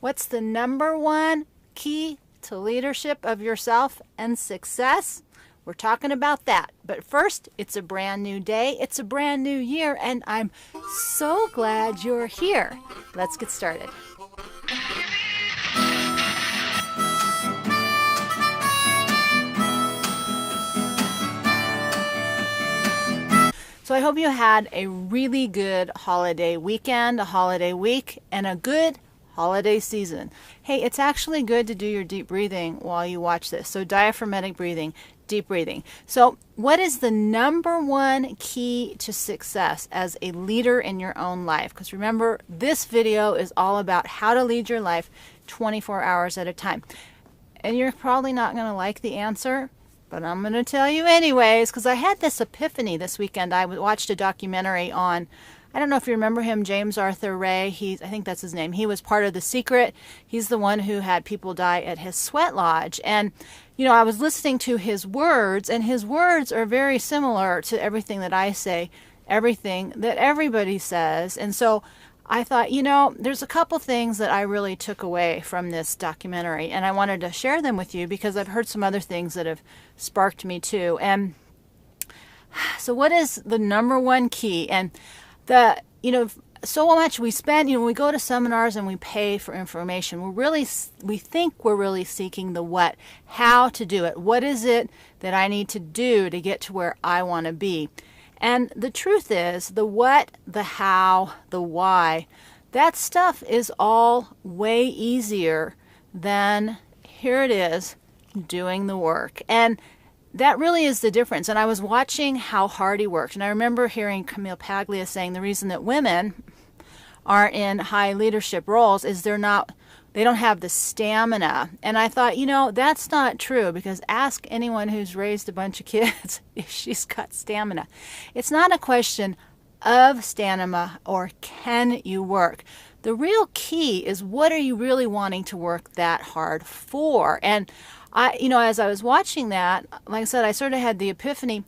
What's the number one key to leadership of yourself and success? We're talking about that. But first, it's a brand new day. It's a brand new year, and I'm so glad you're here. Let's get started. So I hope you had a really good holiday weekend, a holiday week, and a good holiday season. Hey, it's actually good to do your deep breathing while you watch this. So diaphragmatic breathing, deep breathing. So what is the number one key to success as a leader in your own life? Because remember, this video is all about how to lead your life 24 hours at a time. And you're probably not going to like the answer, but I'm going to tell you anyways, because I had this epiphany this weekend. I watched a documentary on, I don't know if you remember him, James Arthur Ray. I think that's his name. He was part of The Secret. He's the one who had people die at his sweat lodge. And, you know, I was listening to his words, and his words are very similar to everything that I say, everything that everybody says. And so I thought, you know, there's a couple things that I really took away from this documentary, and I wanted to share them with you because I've heard some other things that have sparked me too. And so what is the number one key? And so much we spend, when we go to seminars and we pay for information, we think we're really seeking the what, how to do it. What is it that I need to do to get to where I want to be? And the truth is, the what, the how, the why, that stuff is all way easier than, here it is, doing the work. And that really is the difference. And I was watching how hard he worked. And I remember hearing Camille Paglia saying the reason that women aren't in high leadership roles is they don't have the stamina. And I thought, that's not true, because ask anyone who's raised a bunch of kids if she's got stamina. It's not a question of stamina or can you work. The real key is, what are you really wanting to work that hard for? And as I was watching that, like I said, I sort of had the epiphany.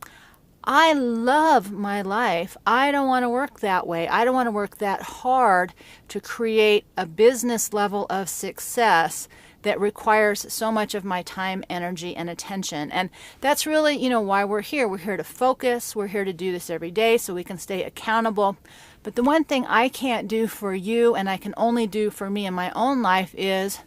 I love my life. I don't want to work that way. I don't want to work that hard to create a business level of success that requires so much of my time, energy, and attention. And that's really, why we're here. We're here to focus. We're here to do this every day so we can stay accountable. But the one thing I can't do for you, and I can only do for me in my own life, is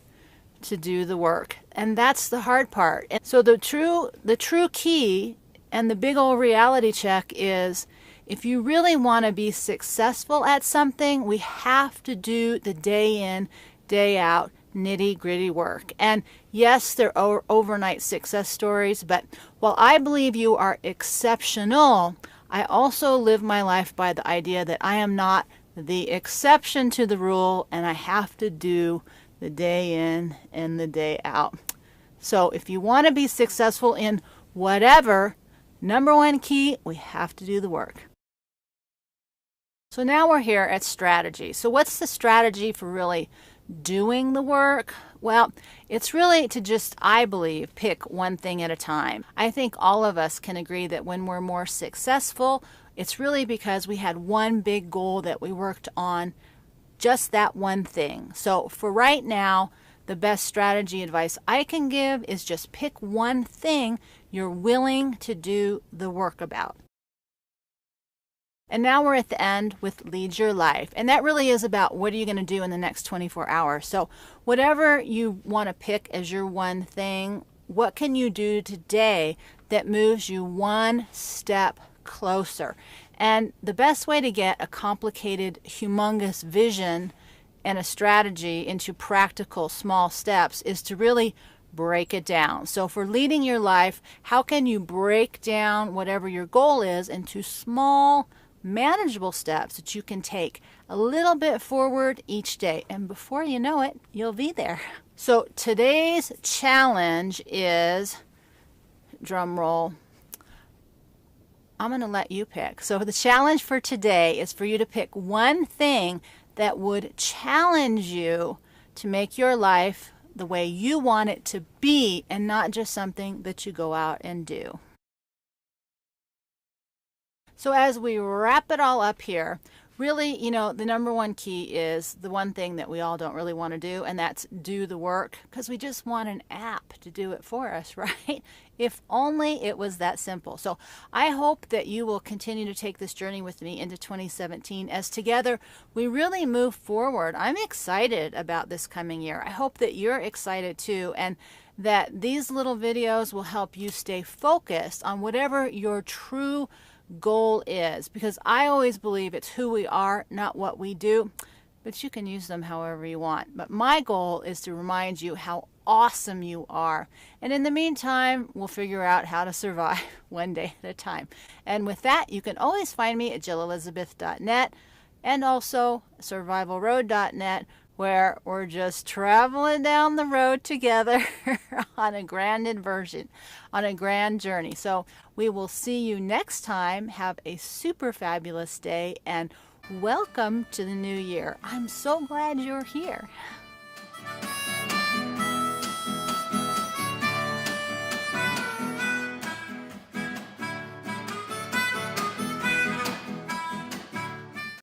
to do the work. And that's the hard part. And so the true key and the big old reality check is, if you really want to be successful at something, we have to do the day in, day out, nitty gritty work. And yes, there are overnight success stories, but while I believe you are exceptional, I also live my life by the idea that I am not the exception to the rule, and I have to do the day in and the day out. So if you want to be successful in whatever, number one key, we have to do the work. So now we're here at strategy. So what's the strategy for really doing the work? Well, it's really to just, I believe, pick one thing at a time. I think all of us can agree that when we're more successful, it's really because we had one big goal that we worked on, just that one thing. So for right now, the best strategy advice I can give is just pick one thing you're willing to do the work about. And now we're at the end with Lead Your Life. And that really is about, what are you going to do in the next 24 hours? So whatever you want to pick as your one thing, what can you do today that moves you one step closer? And the best way to get a complicated, humongous vision and a strategy into practical, small steps is to really break it down. So for leading your life, how can you break down whatever your goal is into small, manageable steps that you can take a little bit forward each day? And before you know it, you'll be there. So today's challenge is, drum roll, I'm going to let you pick. So the challenge for today is for you to pick one thing that would challenge you to make your life the way you want it to be, and not just something that you go out and do. So as we wrap it all up here, Really, the number one key is the one thing that we all don't really want to do, and that's do the work, because we just want an app to do it for us, right? If only it was that simple. So I hope that you will continue to take this journey with me into 2017 as together we really move forward. I'm excited about this coming year. I hope that you're excited too, and that these little videos will help you stay focused on whatever your true goal is, because I always believe it's who we are, not what we do, but you can use them however you want. But my goal is to remind you how awesome you are. And in the meantime, we'll figure out how to survive one day at a time. And with that, you can always find me at jillelizabeth.net and also survivalroad.net, where we're just traveling down the road together on a grand inversion, on a grand journey. So we will see you next time. Have a super fabulous day and welcome to the new year. I'm so glad you're here.